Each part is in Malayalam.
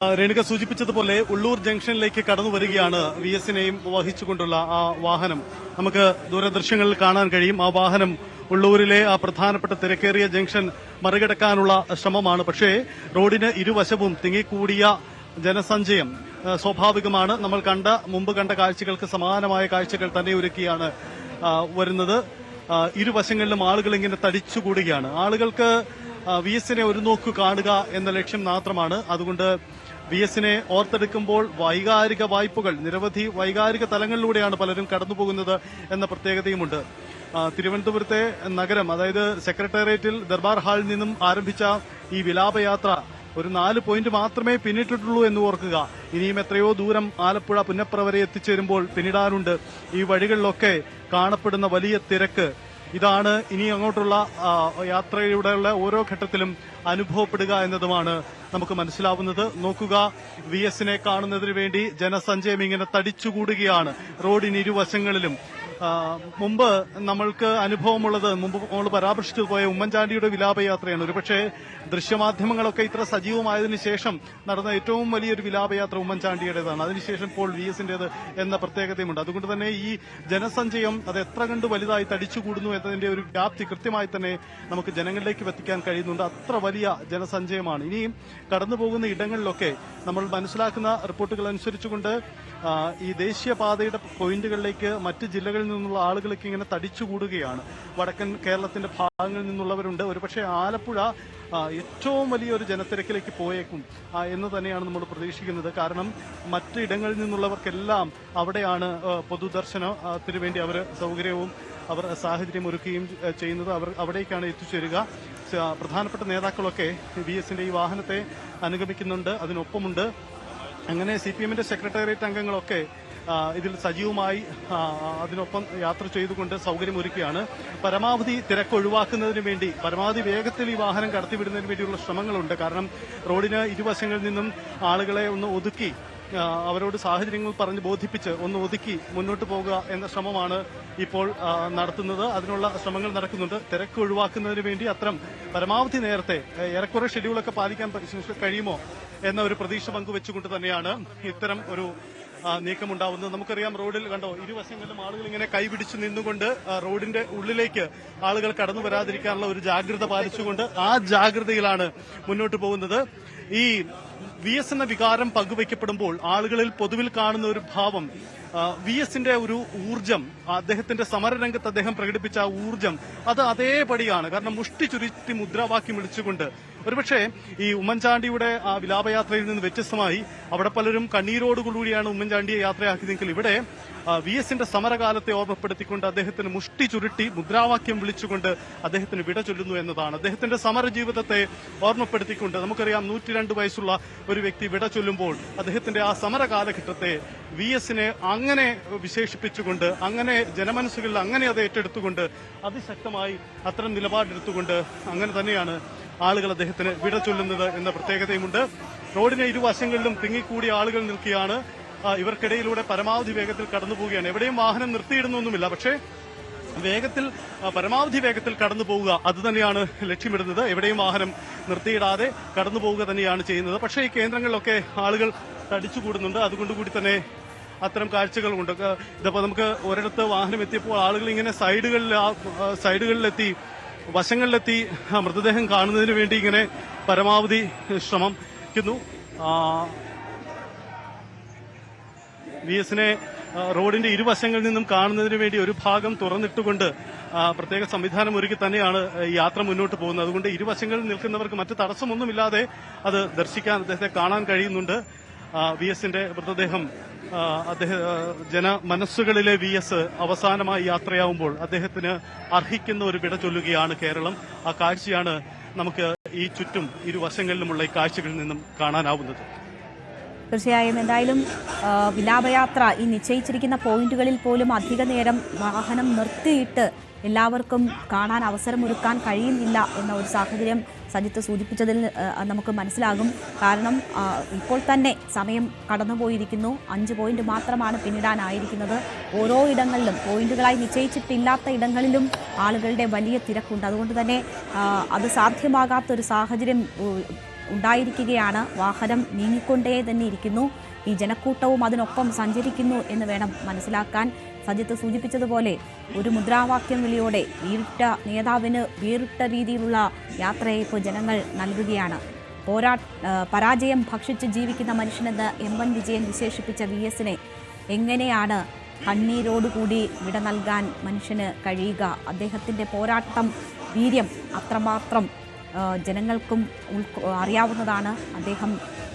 രേണുക സൂചിപ്പിച്ചതുപോലെ ഉള്ളൂർ ജംഗ്ഷനിലേക്ക് കടന്നു വരികയാണ് വി എസിനെയും വഹിച്ചുകൊണ്ടുള്ള ആ വാഹനം. നമുക്ക് ദൂരദൃശ്യങ്ങളിൽ കാണാൻ കഴിയും. ആ വാഹനം ഉള്ളൂരിലെ ആ പ്രധാനപ്പെട്ട തിരക്കേറിയ ജംഗ്ഷൻ മറികടക്കാനുള്ള ശ്രമമാണ്. പക്ഷേ റോഡിന് ഇരുവശവും തിങ്ങിക്കൂടിയ ജനസഞ്ചയം സ്വാഭാവികമാണ്. നമ്മൾ മുമ്പ് കണ്ട കാഴ്ചകൾക്ക് സമാനമായ കാഴ്ചകൾ തന്നെ ഒരുക്കിയാണ് വരുന്നത്. ഇരുവശങ്ങളിലും ആളുകൾ ഇങ്ങനെ തടിച്ചുകൂടുകയാണ്. ആളുകൾക്ക് വി എസിനെ ഒരു നോക്ക് കാണുക എന്ന ലക്ഷ്യം മാത്രമാണ്. അതുകൊണ്ട് വി എസിനെ ഓർത്തെടുക്കുമ്പോൾ വൈകാരിക വായ്പകൾ, നിരവധി വൈകാരിക തലങ്ങളിലൂടെയാണ് പലരും കടന്നുപോകുന്നത് എന്ന പ്രത്യേകതയുമുണ്ട്. തിരുവനന്തപുരത്തെ നഗരം, അതായത് സെക്രട്ടേറിയറ്റിൽ ദർബാർ ഹാളിൽ നിന്നും ആരംഭിച്ച ഈ വിലാപയാത്ര ഒരു 4 പോയിന്റ് മാത്രമേ പിന്നിട്ടിട്ടുള്ളൂ എന്ന് ഓർക്കുക. ഇനിയും എത്രയോ ദൂരം ആലപ്പുഴ പുന്നപ്ര വരെ എത്തിച്ചേരുമ്പോൾ പിന്നിടാനുണ്ട്. ഈ വഴികളിലൊക്കെ കാണപ്പെടുന്ന വലിയ തിരക്ക് ഇതാണ് ഇനി അങ്ങോട്ടുള്ള യാത്രയിലൂടെയുള്ള ഓരോ ഘട്ടത്തിലും അനുഭവപ്പെടുക എന്നതുമാണ് നമുക്ക് മനസ്സിലാവുന്നത്. നോക്കുക, വി എസിനെ കാണുന്നതിന് വേണ്ടി ജനസഞ്ചയം ഇങ്ങനെ തടിച്ചുകൂടുകയാണ് റോഡിന് ഇരുവശങ്ങളിലും. മുമ്പ് നമ്മൾക്ക് അനുഭവമുള്ളത്, മുമ്പ് നമ്മൾ പരാമർശിച്ചു പോയ ഉമ്മൻചാണ്ടിയുടെ വിലാപയാത്രയാണ്. ഒരുപക്ഷെ ദൃശ്യമാധ്യമങ്ങളൊക്കെ ഇത്ര സജീവമായതിനു ശേഷം നടന്ന ഏറ്റവും വലിയൊരു വിലാപയാത്ര ഉമ്മൻചാണ്ടിയുടേതാണ്. അതിനുശേഷം ഇപ്പോൾ വി എസിന്റേത് എന്ന പ്രത്യേകതയുമുണ്ട്. അതുകൊണ്ട് തന്നെ ഈ ജനസഞ്ചയം അത് എത്ര കണ്ട് വലുതായി തടിച്ചുകൂടുന്നു എന്നതിന്റെ ഒരു വ്യാപ്തി കൃത്യമായി തന്നെ നമുക്ക് ജനങ്ങളിലേക്ക് എത്തിക്കാൻ കഴിയുന്നുണ്ട്. അത്ര വലിയ ജനസഞ്ചയമാണ്. ഇനിയും കടന്നുപോകുന്ന ഇടങ്ങളിലൊക്കെ നമ്മൾ മനസ്സിലാക്കുന്ന റിപ്പോർട്ടുകൾ അനുസരിച്ചുകൊണ്ട് ഈ ദേശീയപാതയുടെ പോയിന്റുകളിലേക്ക് മറ്റ് ജില്ലകളിൽ നിന്നുള്ള ആളുകളൊക്കെ ഇങ്ങനെ തടിച്ചുകൂടുകയാണ്. വടക്കൻ കേരളത്തിന്റെ ഭാഗങ്ങളിൽ നിന്നുള്ളവരുണ്ട്. ഒരുപക്ഷെ ആലപ്പുഴ ഏറ്റവും വലിയൊരു ജനത്തിരക്കിലേക്ക് പോയേക്കും എന്ന് തന്നെയാണ് നമ്മൾ പ്രതീക്ഷിക്കുന്നത്. കാരണം മറ്റിടങ്ങളിൽ നിന്നുള്ളവർക്കെല്ലാം അവിടെയാണ് പൊതുദർശനത്തിന് വേണ്ടി അവർ സൗകര്യവും അവർ സാഹചര്യം ഒരുക്കുകയും ചെയ്യുന്നത്. അവർ അവിടേക്കാണ് എത്തിച്ചേരുക. പ്രധാനപ്പെട്ട നേതാക്കളൊക്കെ വി എസിന്റെ ഈ വാഹനത്തെ അനുഗമിക്കുന്നുണ്ട്, അതിനൊപ്പമുണ്ട്. അങ്ങനെ CPM-ന്റെ സെക്രട്ടേറിയറ്റ് അംഗങ്ങളൊക്കെ ഇതിൽ സജീവമായി അതിനൊപ്പം യാത്ര ചെയ്തുകൊണ്ട് സൗകര്യമൊരുക്കുകയാണ്. പരമാവധി തിരക്ക് ഒഴിവാക്കുന്നതിന് വേണ്ടി പരമാവധി വേഗത്തിൽ ഈ വാഹനം കടത്തിവിടുന്നതിന് വേണ്ടിയുള്ള ശ്രമങ്ങളുണ്ട്. കാരണം റോഡിന് ഇരുവശങ്ങളിൽ നിന്നും ആളുകളെ ഒന്ന് ഒതുക്കി, അവരോട് സാഹചര്യങ്ങൾ പറഞ്ഞ് ബോധിപ്പിച്ച് ഒന്ന് ഒതുക്കി മുന്നോട്ട് പോകുക എന്ന ശ്രമമാണ് ഇപ്പോൾ നടത്തുന്നത്. അതിനുള്ള ശ്രമങ്ങൾ നടക്കുന്നുണ്ട്. തിരക്ക് ഒഴിവാക്കുന്നതിന് വേണ്ടി അത്തരം പരമാവധി നേരത്തെ ഏറെക്കുറെ ഷെഡ്യൂളൊക്കെ പാലിക്കാൻ കഴിയുമോ എന്ന ഒരു പ്രതീക്ഷ പങ്കുവെച്ചുകൊണ്ട് തന്നെയാണ് ഇത്തരം ഒരു നീക്കമുണ്ടാവുന്നത്. നമുക്കറിയാം, റോഡിൽ കണ്ടോ, ഇരുവശങ്ങളിലും ആളുകൾ ഇങ്ങനെ കൈപിടിച്ചു നിന്നുകൊണ്ട് റോഡിന്റെ ഉള്ളിലേക്ക് ആളുകൾ കടന്നു വരാതിരിക്കാനുള്ള ഒരു ജാഗ്രത പാലിച്ചുകൊണ്ട് ആ ജാഗ്രതയിലാണ് മുന്നോട്ട് പോകുന്നത്. ഈ വി എസ് എന്ന വികാരം പങ്കുവയ്ക്കപ്പെടുമ്പോൾ ആളുകളിൽ പൊതുവിൽ കാണുന്ന ഒരു ഭാവം, വി എസിന്റെ ഒരു ഊർജം, അദ്ദേഹത്തിന്റെ സമരരംഗത്ത് അദ്ദേഹം പ്രകടിപ്പിച്ച ആ ഊർജം അത് അതേപടിയാണ്. കാരണം മുഷ്ടി ചുരുട്ടി മുദ്രാവാക്യം വിളിച്ചുകൊണ്ട്, ഒരുപക്ഷെ ഈ ഉമ്മൻചാണ്ടിയുടെ ആ വിലാപയാത്രയിൽ നിന്ന് വ്യത്യസ്തമായി അവിടെ പലരും കണ്ണീരോടുകൂടിയാണ് ഉമ്മൻചാണ്ടിയെ യാത്രയാക്കിയതെങ്കിൽ ഇവിടെ വി എസിന്റെ സമരകാലത്തെ ഓർമ്മപ്പെടുത്തിക്കൊണ്ട് അദ്ദേഹത്തിന് മുഷ്ടി ചുരുട്ടി മുദ്രാവാക്യം വിളിച്ചുകൊണ്ട് അദ്ദേഹത്തിന് വിട ചൊല്ലുന്നു എന്നതാണ്. അദ്ദേഹത്തിന്റെ സമര ജീവിതത്തെ ഓർമ്മപ്പെടുത്തിക്കൊണ്ട്, നമുക്കറിയാം 102 വയസ്സുള്ള ഒരു വ്യക്തി വിട ചൊല്ലുമ്പോൾ അദ്ദേഹത്തിന്റെ ആ സമര കാലഘട്ടത്തെ വി എസിനെ അങ്ങനെ വിശേഷിപ്പിച്ചുകൊണ്ട്, അങ്ങനെ ജനമനസ്സുകളിൽ അങ്ങനെ അത് ഏറ്റെടുത്തുകൊണ്ട് അതിശക്തമായി അത്തരം നിലപാടെടുത്തുകൊണ്ട് അങ്ങനെ തന്നെയാണ് ആളുകൾ അദ്ദേഹത്തിന് വിട ചൊല്ലുന്നത് എന്ന പ്രത്യേകതയുമുണ്ട്. റോഡിന് ഇരുവശങ്ങളിലും തിങ്ങിക്കൂടിയ ആളുകൾ നിൽക്കുകയാണ്. ഇവർക്കിടയിലൂടെ പരമാവധി വേഗത്തിൽ കടന്നു പോവുകയാണ്. എവിടെയും വാഹനം നിർത്തിയിടുന്നൊന്നുമില്ല. പക്ഷേ പരമാവധി വേഗത്തിൽ കടന്നു പോവുക, അത് തന്നെയാണ് ലക്ഷ്യമിടുന്നത്. എവിടെയും വാഹനം നിർത്തിയിടാതെ കടന്നു പോവുക തന്നെയാണ് ചെയ്യുന്നത്. പക്ഷേ ഈ കേന്ദ്രങ്ങളിലൊക്കെ ആളുകൾ തടിച്ചുകൂടുന്നുണ്ട്. അതുകൊണ്ടുകൂടി തന്നെ അത്തരം കാഴ്ചകളുണ്ട്. ഇതിപ്പോ നമുക്ക് ഒരിടത്ത് വാഹനം എത്തിയപ്പോൾ ആളുകൾ ഇങ്ങനെ സൈഡുകളിലെത്തി വശങ്ങളിലെത്തി മൃതദേഹം കാണുന്നതിന് വേണ്ടി ഇങ്ങനെ പരമാവധി ശ്രമിക്കുന്നു. വി എസിനെ റോഡിന്റെ ഇരുവശങ്ങളിൽ നിന്നും കാണുന്നതിന് വേണ്ടി ഒരു ഭാഗം തുറന്നിട്ടുകൊണ്ട് പ്രത്യേക സംവിധാനം ഒരുക്കി തന്നെയാണ് യാത്ര മുന്നോട്ട് പോകുന്നത്. അതുകൊണ്ട് ഇരുവശങ്ങളിൽ നിൽക്കുന്നവർക്ക് മറ്റ് തടസ്സമൊന്നുമില്ലാതെ അത് ദർശിക്കാൻ, അദ്ദേഹത്തെ കാണാൻ കഴിയുന്നുണ്ട്. വി എസിന്റെ മൃതദേഹം ജനമനസ്സുകളിലെ വി എസ് അവസാനമായി യാത്രയാവുമ്പോൾ അദ്ദേഹത്തിന് അർഹിക്കുന്ന ഒരു വിട ചൊല്ലുകയാണ് കേരളം. ആ കാഴ്ചയാണ് നമുക്ക് ഈ ചുറ്റും ഇരുവശങ്ങളിലുമുള്ള ഈ കാഴ്ചകളിൽ നിന്നും കാണാനാവുന്നത്. തീർച്ചയായും എന്തായാലും വിലാപയാത്ര ഈ നിശ്ചയിച്ചിരിക്കുന്ന പോയിന്റുകളിൽ പോലും അധിക നേരം വാഹനം നിർത്തിയിട്ട് എല്ലാവർക്കും കാണാൻ അവസരമൊരുക്കാൻ കഴിയുന്നില്ല എന്ന ഒരു സാഹചര്യം സജിത്ത് സൂചിപ്പിച്ചതിൽ നമുക്ക് മനസ്സിലാകും. കാരണം ഇപ്പോൾ തന്നെ സമയം കടന്നുപോയിരിക്കുന്നു. 5 പോയിന്റ് മാത്രമാണ് പിന്നിടാനായിരിക്കുന്നത്. ഓരോ ഇടങ്ങളിലും പോയിന്റുകളായി നിശ്ചയിച്ചിട്ടില്ലാത്ത ഇടങ്ങളിലും ആളുകളുടെ വലിയ തിരക്കുണ്ട്. അതുകൊണ്ട് തന്നെ അത് സാധ്യമാകാത്തൊരു സാഹചര്യം ഉണ്ടായിരിക്കുകയാണ്. വാഹനം നീങ്ങിക്കൊണ്ടേ തന്നെ ഇരിക്കുന്നു. ഈ ജനക്കൂട്ടവും അതിനൊപ്പം സഞ്ചരിക്കുന്നു എന്ന് വേണം മനസ്സിലാക്കാൻ. സജിത്ത് സൂചിപ്പിച്ചതുപോലെ ഒരു മുദ്രാവാക്യം വിളിയോടെ വീറിട്ട നേതാവിന് വേറിട്ട രീതിയിലുള്ള യാത്രയയപ്പ് ജനങ്ങൾ നൽകുകയാണ്. പരാജയം ഭക്ഷിച്ച് ജീവിക്കുന്ന മനുഷ്യനെന്ന് എം.എൻ. വിജയൻ വിശേഷിപ്പിച്ച വി.എസിനെ എങ്ങനെയാണ് കണ്ണീരോടുകൂടി വിട നൽകാൻ മനുഷ്യന് കഴിയുക? അദ്ദേഹത്തിൻ്റെ പോരാട്ടം, വീര്യം അത്രമാത്രം ജനങ്ങൾക്കും അറിയാവുന്നതാണ്. അദ്ദേഹം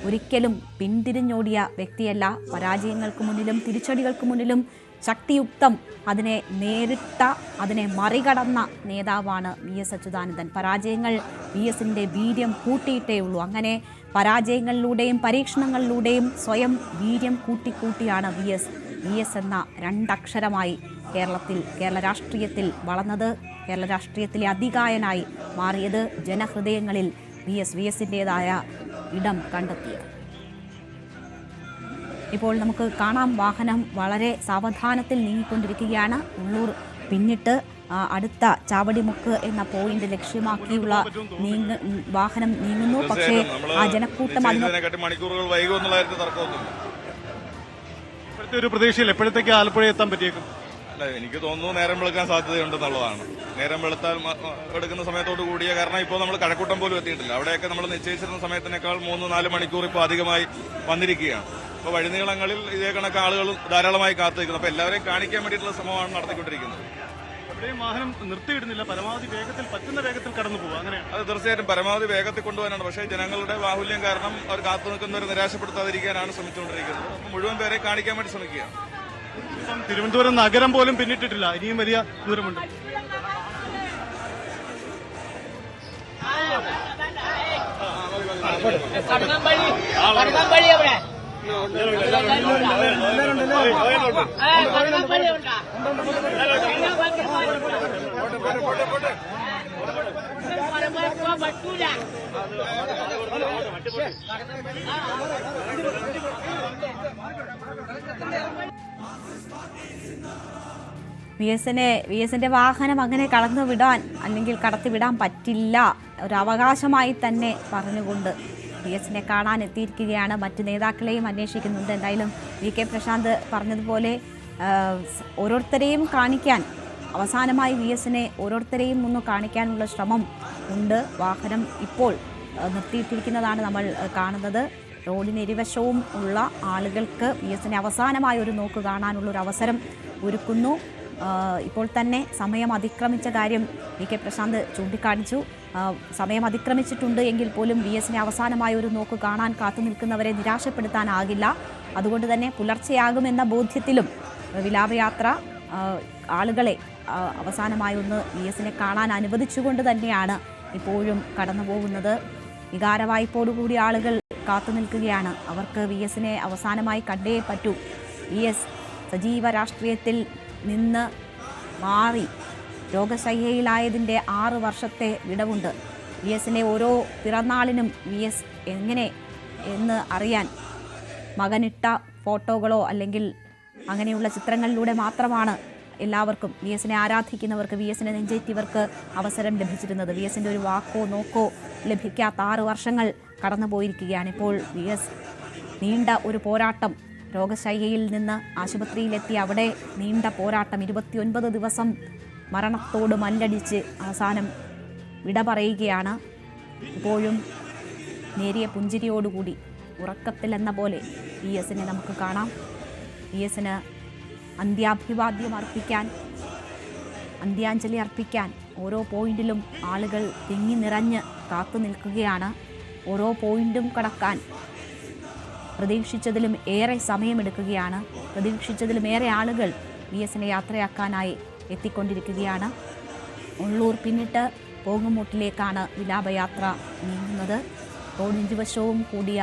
ഒരിക്കലും പിന്തിരിഞ്ഞോടിയ വ്യക്തിയല്ല. പരാജയങ്ങൾക്ക് മുന്നിലും തിരിച്ചടികൾക്ക് മുന്നിലും ശക്തിയുക്തം അതിനെ നേരിട്ട, അതിനെ മറികടന്ന നേതാവാണ് വി.എസ്. അച്യുതാനന്ദൻ. പരാജയങ്ങൾ വി.എസിൻ്റെ വീര്യം കൂട്ടിയിട്ടേ ഉള്ളൂ. അങ്ങനെ പരാജയങ്ങളിലൂടെയും പരീക്ഷണങ്ങളിലൂടെയും സ്വയം വീര്യം കൂട്ടിക്കൂട്ടിയാണ് വി.എസ്. എന്ന രണ്ടക്ഷരമായി കേരള രാഷ്ട്രീയത്തിൽ വളർന്നത്. കേരള രാഷ്ട്രീയത്തിലെ അതികായനായി മാറിയത്, ജനഹൃദയങ്ങളിൽ വി.എസിൻ്റെതായ ഇടം കണ്ടെത്തിയത്. ഇപ്പോൾ നമുക്ക് കാണാം, വാഹനം വളരെ സാവധാനത്തിൽ നീങ്ങിക്കൊണ്ടിരിക്കുകയാണ്. ഉള്ളൂർ പിന്നിട്ട് അടുത്ത ചാവടിമുക്ക് എന്ന പോയിന്റ് ലക്ഷ്യമാക്കിയുള്ള വാഹനം നീങ്ങുന്നു. പക്ഷേ ആ ജനക്കൂട്ടം മണിക്കൂറുകൾ വൈകുമെന്നുള്ളതായിട്ട് തർക്കമൊന്നുമില്ല. ഇപ്പോഴത്തെ ഒരു പ്രതീക്ഷയിൽ എപ്പോഴത്തേക്ക് ആലപ്പുഴ എത്താൻ പറ്റിയേക്കും? അല്ല, എനിക്ക് തോന്നുന്നു നേരം വെളുക്കാൻ സാധ്യതയുണ്ടെന്നുള്ളതാണ്. നേരം വെളുത്താൽ എടുക്കുന്ന സമയത്തോട് കൂടിയ, കാരണം ഇപ്പോൾ നമ്മൾ കഴക്കൂട്ടം പോലും എത്തിയിട്ടില്ല. അവിടെയൊക്കെ നമ്മൾ നിശ്ചയിച്ചിരുന്ന സമയത്തിനേക്കാൾ 3-4 മണിക്കൂർ ഇപ്പോൾ അധികമായി വന്നിരിക്കുകയാണ്. അപ്പോൾ വഴിനീളങ്ങളിൽ ഇതേ കണക്ക് ആളുകൾ ധാരാളമായി കാത്തിരിക്കുന്നു. അപ്പോൾ എല്ലാവരെയും കാണിക്കാൻ വേണ്ടിയിട്ടുള്ള ശ്രമമാണ് നടത്തിക്കൊണ്ടിരിക്കുന്നത്. എവിടെയും വാഹനം നിർത്തിയിടുന്നില്ല, പരമാവധി വേഗത്തിൽ, പറ്റുന്ന വേഗത്തിൽ കടന്നു പോകുക. അങ്ങനെയാണ്. അത് തീർച്ചയായിട്ടും പരമാവധി വേഗത്തിൽ കൊണ്ടുപോകാനാണ്. പക്ഷേ ജനങ്ങളുടെ ബാഹുല്യം കാരണം അവർ കാത്തു നിൽക്കുന്നവരെ നിരാശപ്പെടുത്താതിരിക്കാനാണ് ശ്രമിച്ചുകൊണ്ടിരിക്കുന്നത്. അപ്പോൾ മുഴുവൻ പേരെ കാണിക്കാൻ വേണ്ടി ശ്രമിക്കുകയാണ്. തിരുവനന്തപുരം നഗരം പോലും പിന്നിട്ടിട്ടില്ല, ഇനിയും വലിയ ദൂരമുണ്ട്. വി.എസിന്റെ വാഹനം അങ്ങനെ കടന്നു വിടാൻ അല്ലെങ്കിൽ കടത്തിവിടാൻ പറ്റില്ല, ഒരു അവകാശമായി തന്നെ പറഞ്ഞുകൊണ്ട് വി.എസിനെ കാണാൻ എത്തിയിരിക്കുകയാണ്. മറ്റ് നേതാക്കളെയും അന്വേഷിക്കുന്നുണ്ട്. എന്തായാലും വി.കെ. പ്രശാന്ത് പറഞ്ഞതുപോലെ ഓരോരുത്തരെയും കാണിക്കാൻ, അവസാനമായി വി.എസിനെ ഓരോരുത്തരെയും ഒന്ന് കാണിക്കാനുള്ള ശ്രമം ഉണ്ട്. വാഹനം ഇപ്പോൾ നിർത്തിയിട്ടിരിക്കുന്നതാണ് നമ്മൾ കാണുന്നത്. റോഡിന് ഇരുവശവും ഉള്ള ആളുകൾക്ക് വി.എസിനെ അവസാനമായി ഒരു നോക്ക് കാണാനുള്ളൊരു അവസരം ഒരുക്കുന്നു. ഇപ്പോൾ തന്നെ സമയം അതിക്രമിച്ച കാര്യം വി.കെ. പ്രശാന്ത് ചൂണ്ടിക്കാണിച്ചു. സമയം അതിക്രമിച്ചിട്ടുണ്ട് എങ്കിൽ പോലും വി.എസിനെ അവസാനമായി ഒരു നോക്ക് കാണാൻ കാത്തു നിൽക്കുന്നവരെ നിരാശപ്പെടുത്താനാകില്ല. അതുകൊണ്ട് തന്നെ പുലർച്ചെയാകുമെന്ന ബോധ്യത്തിലും വിലാപയാത്ര ആളുകളെ അവസാനമായി ഒന്ന് വി.എസിനെ കാണാൻ അനുവദിച്ചുകൊണ്ട് തന്നെയാണ് ഇപ്പോഴും കടന്നു പോകുന്നത്. വികാരവായ്പോടുകൂടി ആളുകൾ കാത്തു നിൽക്കുകയാണ്. അവർക്ക് വി.എസിനെ അവസാനമായി കണ്ടേ പറ്റൂ. വി.എസ്. സജീവ രാഷ്ട്രീയത്തിൽ നിന്ന് മാറി രോഗശയ്യയിലായതിൻ്റെ 6 വർഷത്തെ വിടവുണ്ട്. വി.എസിനെ ഓരോ പിറന്നാളിനും വി.എസ്. എങ്ങനെ എന്ന് അറിയാൻ മകനിട്ട ഫോട്ടോകളോ അല്ലെങ്കിൽ അങ്ങനെയുള്ള ചിത്രങ്ങളിലൂടെ മാത്രമാണ് എല്ലാവർക്കും, വി.എസിനെ ആരാധിക്കുന്നവർക്ക്, വി.എസിനെ നെഞ്ചേറ്റിയവർക്ക് അവസരം ലഭിച്ചിരുന്നത്. വി.എസിൻ്റെ ഒരു വാക്കോ നോക്കോ ലഭിക്കാത്ത 6 വർഷങ്ങൾ കടന്നു പോയിരിക്കുകയാണ്. ഇപ്പോൾ വി.എസ്. നീണ്ട ഒരു പോരാട്ടം, രോഗശയ്യയിൽ നിന്ന് ആശുപത്രിയിലെത്തി അവിടെ നീണ്ട പോരാട്ടം, 29 ദിവസം മരണത്തോട് മല്ലടിച്ച് അവസാനം വിട പറയുകയാണ്. ഇപ്പോഴും നേരിയ പുഞ്ചിരിയോടുകൂടി ഉറക്കത്തിലെന്ന പോലെ വി.എസിനെ നമുക്ക് കാണാം. വി.എസിന് അന്ത്യാഭിവാദ്യം അർപ്പിക്കാൻ, അന്ത്യാഞ്ജലി അർപ്പിക്കാൻ ഓരോ പോയിന്റിലും ആളുകൾ തിങ്ങി നിറഞ്ഞ് കാത്തു നിൽക്കുകയാണ്. ഓരോ പോയിന്റും കടക്കാൻ പ്രതീക്ഷിച്ചതിലും ഏറെ സമയമെടുക്കുകയാണ്. പ്രതീക്ഷിച്ചതിലും ഏറെ ആളുകൾ വി.എസിനെ യാത്രയാക്കാനായി എത്തിക്കൊണ്ടിരിക്കുകയാണ്. ഉള്ളൂർ പിന്നിട്ട് പോങ്ങുമൂട്ടിലേക്കാണ് വിലാപയാത്ര നീങ്ങുന്നത്. റോഡിൻവശവും കൂടിയ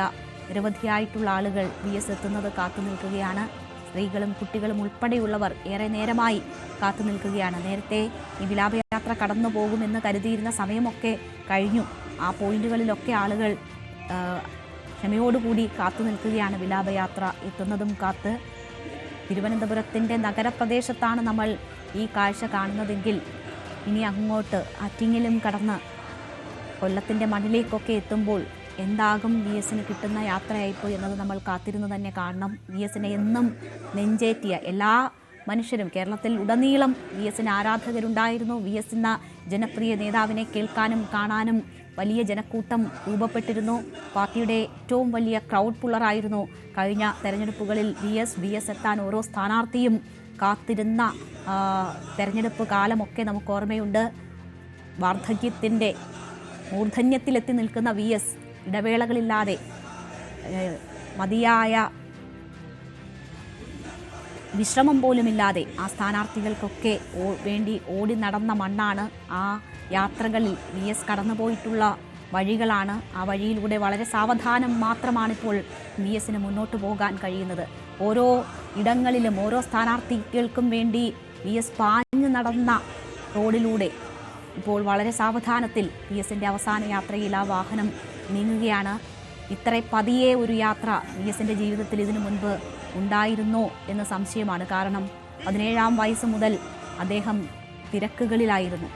നിരവധിയായിട്ടുള്ള ആളുകൾ വി.എസ്. എത്തുന്നത് കാത്തു നിൽക്കുകയാണ്. സ്ത്രീകളും കുട്ടികളും ഉൾപ്പെടെയുള്ളവർ ഏറെ നേരമായി കാത്തു നിൽക്കുകയാണ്. നേരത്തെ ഈ വിലാപയാത്ര കടന്നു പോകുമെന്ന് കരുതിയിരുന്ന സമയമൊക്കെ കഴിഞ്ഞു. ആ പോയിന്റുകളിലൊക്കെ ആളുകൾ ക്ഷമയോടുകൂടി കാത്തു നിൽക്കുകയാണ്. വിലാപയാത്ര എത്തുന്നതും കാത്ത്. തിരുവനന്തപുരത്തിൻ്റെ നഗരപ്രദേശത്താണ് നമ്മൾ ഈ കാഴ്ച കാണുന്നതെങ്കിൽ ഇനി അങ്ങോട്ട് ആറ്റിങ്ങലും കടന്ന് കൊല്ലത്തിൻ്റെ മണ്ണിലേക്കൊക്കെ എത്തുമ്പോൾ എന്താകും വി എസിന് കിട്ടുന്ന യാത്രയായിപ്പോയി എന്നത് നമ്മൾ കാത്തിരുന്ന് തന്നെ കാണണം. വി എസിനെ എന്നും നെഞ്ചേറ്റിയ എല്ലാ മനുഷ്യരും കേരളത്തിൽ ഉടനീളം വി എസിന് ആരാധകരുണ്ടായിരുന്നു. വി എസ് എന്ന ജനപ്രിയ നേതാവിനെ കേൾക്കാനും കാണാനും വലിയ ജനക്കൂട്ടം രൂപപ്പെട്ടിരുന്നു. പാർട്ടിയുടെ ഏറ്റവും വലിയ ക്രൗഡ് പുള്ളറായിരുന്നു കഴിഞ്ഞ തെരഞ്ഞെടുപ്പുകളിൽ വി എസ് എത്താൻ ഓരോ സ്ഥാനാർത്ഥിയും കാത്തിരുന്ന തെരഞ്ഞെടുപ്പ് കാലമൊക്കെ നമുക്ക് ഓർമ്മയുണ്ട്. വാർദ്ധക്യത്തിൻ്റെ മൂർധന്യത്തിലെത്തി നിൽക്കുന്ന വി എസ് ഇടവേളകളില്ലാതെ മതിയായ വിശ്രമം പോലുമില്ലാതെ ആ സ്ഥാനാർത്ഥികൾക്കൊക്കെ വേണ്ടി ഓടി നടന്ന മണ്ണാണ്. ആ യാത്രകളിൽ വി എസ് കടന്നുപോയിട്ടുള്ള വഴികളാണ്. ആ വഴിയിലൂടെ വളരെ സാവധാനം മാത്രമാണിപ്പോൾ വി എസിന് മുന്നോട്ട് പോകാൻ കഴിയുന്നത്. ഓരോ ഇടങ്ങളിലും ഓരോ സ്ഥാനാർത്ഥികൾക്കും വേണ്ടി വി എസ് പാഞ്ഞു നടന്ന റോഡിലൂടെ ഇപ്പോൾ വളരെ സാവധാനത്തിൽ വി എസിൻ്റെ അവസാന യാത്രയിൽ ആ വാഹനം നീങ്ങുകയാണ്. ഇത്ര പതിയെ ഒരു യാത്ര വി എസിൻ്റെ ജീവിതത്തിൽ ഇതിനു മുൻപ് ഉണ്ടായിരുന്നോ എന്ന് സംശയമാണ്. കാരണം 17-ാം വയസ്സ് മുതൽ അദ്ദേഹം തിരക്കുകളിലായിരുന്നു,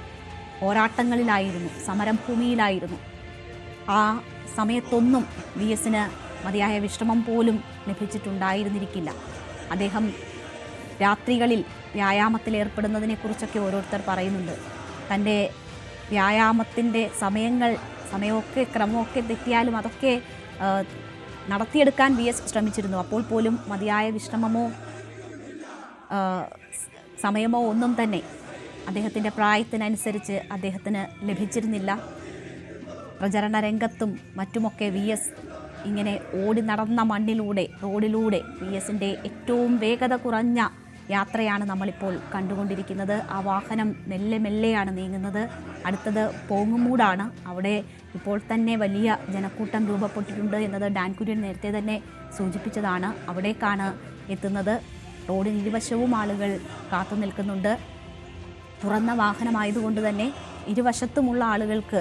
പോരാട്ടങ്ങളിലായിരുന്നു, സമരഭൂമിയിലായിരുന്നു. ആ സമയത്തൊന്നും വി എസിന് മതിയായ വിശ്രമം പോലും ലഭിച്ചിട്ടുണ്ടായിരുന്നിരിക്കില്ല. അദ്ദേഹം രാത്രികളിൽ വ്യായാമത്തിൽ ഏർപ്പെടുന്നതിനെക്കുറിച്ചൊക്കെ ഓരോരുത്തർ പറയുന്നുണ്ട്. തൻ്റെ വ്യായാമത്തിൻ്റെ സമയമൊക്കെ ക്രമമൊക്കെ തെറ്റിയാലും അതൊക്കെ നടത്തിയെടുക്കാൻ വി എസ് ശ്രമിച്ചിരുന്നു. അപ്പോൾ പോലും മതിയായ വിശ്രമമോ സമയമോ ഒന്നും തന്നെ അദ്ദേഹത്തിൻ്റെ പ്രായത്തിനനുസരിച്ച് അദ്ദേഹത്തിന് ലഭിച്ചിരുന്നില്ല. പ്രചരണ രംഗത്തും മറ്റുമൊക്കെ വി എസ് ഇങ്ങനെ ഓടി നടന്ന മണ്ണിലൂടെ റോഡിലൂടെ വി എസിൻ്റെ ഏറ്റവും വേഗത കുറഞ്ഞ യാത്രയാണ് നമ്മളിപ്പോൾ കണ്ടുകൊണ്ടിരിക്കുന്നത്. ആ വാഹനം മെല്ലെ മെല്ലെയാണ് നീങ്ങുന്നത്. അടുത്തത് പോങ്ങുമൂടാണ്. അവിടെ ഇപ്പോൾ തന്നെ വലിയ ജനക്കൂട്ടം രൂപപ്പെട്ടിട്ടുണ്ട് എന്നത് ഡാൻ കുര്യൻ നേരത്തെ തന്നെ സൂചിപ്പിച്ചതാണ്. അവിടേക്കാണ് എത്തുന്നത്. റോഡിന് ഇരുവശവും ആളുകൾ കാത്തു നിൽക്കുന്നുണ്ട്. തുറന്ന വാഹനമായതുകൊണ്ട് തന്നെ ഇരുവശത്തുമുള്ള ആളുകൾക്ക്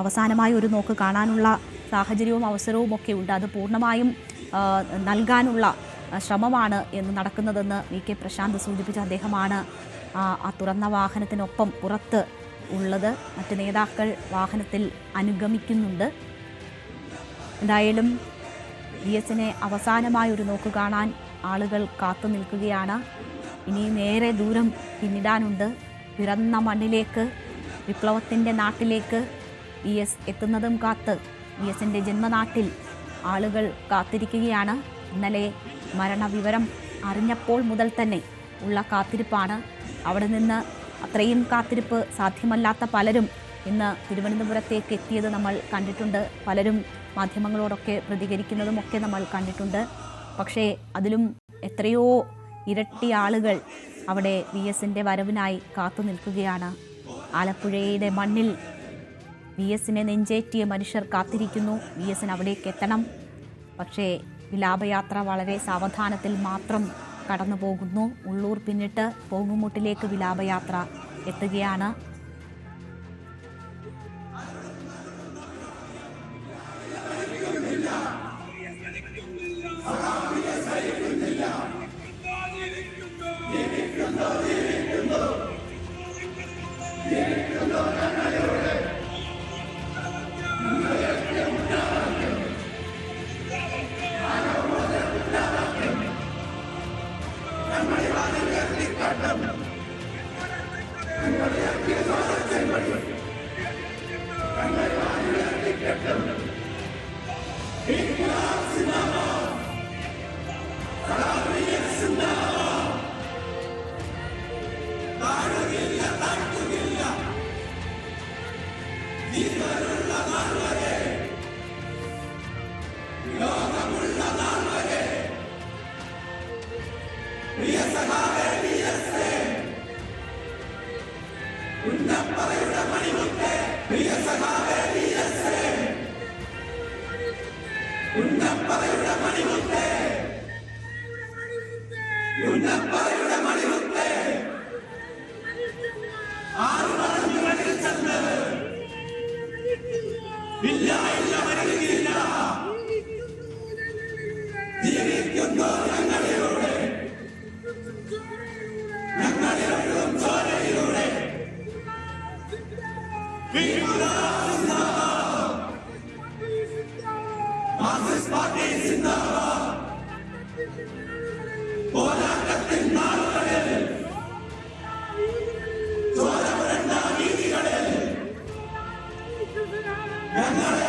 അവസാനമായി ഒരു നോക്ക് കാണാനുള്ള സാഹചര്യവും അവസരവും ഒക്കെ ഉണ്ട്. അത് പൂർണ്ണമായും നൽകാനുള്ള ശ്രമമാണ് എന്ന് നടക്കുന്നതെന്ന് വി കെ പ്രശാന്ത് സൂചിപ്പിച്ച അദ്ദേഹമാണ് ആ തുറന്ന വാഹനത്തിനൊപ്പം പുറത്ത് ഉള്ളത്. മറ്റ് നേതാക്കൾ വാഹനത്തിൽ അനുഗമിക്കുന്നുണ്ട്. എന്തായാലും വി എസിനെ അവസാനമായൊരു നോക്ക് കാണാൻ ആളുകൾ കാത്തു നിൽക്കുകയാണ്. ഇനി നേരെ ദൂരം പിന്നിടാനുണ്ട്. പിറന്ന മണ്ണിലേക്ക്, വിപ്ലവത്തിൻ്റെ നാട്ടിലേക്ക് വി എസ് എത്തുന്നതും കാത്ത് വി എസിൻ്റെ ജന്മനാട്ടിൽ ആളുകൾ കാത്തിരിക്കുകയാണ്. ഇന്നലെ മരണവിവരം അറിഞ്ഞപ്പോൾ മുതൽ തന്നെ ഉള്ള കാത്തിരിപ്പാണ്. അവിടെ നിന്ന് അത്രയും കാത്തിരിപ്പ് സാധ്യമല്ലാത്ത പലരും ഇന്ന് തിരുവനന്തപുരത്തേക്ക് എത്തിയത് നമ്മൾ കണ്ടിട്ടുണ്ട്. പലരും മാധ്യമങ്ങളോടൊക്കെ പ്രതികരിക്കുന്നതുമൊക്കെ നമ്മൾ കണ്ടിട്ടുണ്ട്. പക്ഷേ അതിലും എത്രയോ ഇരട്ടി ആളുകൾ അവിടെ വി എസിൻ്റെ വരവിനായി കാത്തു നിൽക്കുകയാണ്. ആലപ്പുഴയുടെ മണ്ണിൽ വി എസിനെ നെഞ്ചേറ്റിയ മനുഷ്യർ കാത്തിരിക്കുന്നു. വി എസിന് അവിടേക്ക് എത്തണം. പക്ഷേ വിലാപയാത്ര വളരെ സാവധാനത്തിൽ മാത്രം കടന്നു പോകുന്നു. ഉള്ളൂർ പിന്നിട്ട് പോങ്ങുമുട്ടിലേക്ക് വിലാപയാത്ര എത്തുകയാണ്. ഞങ്ങൾ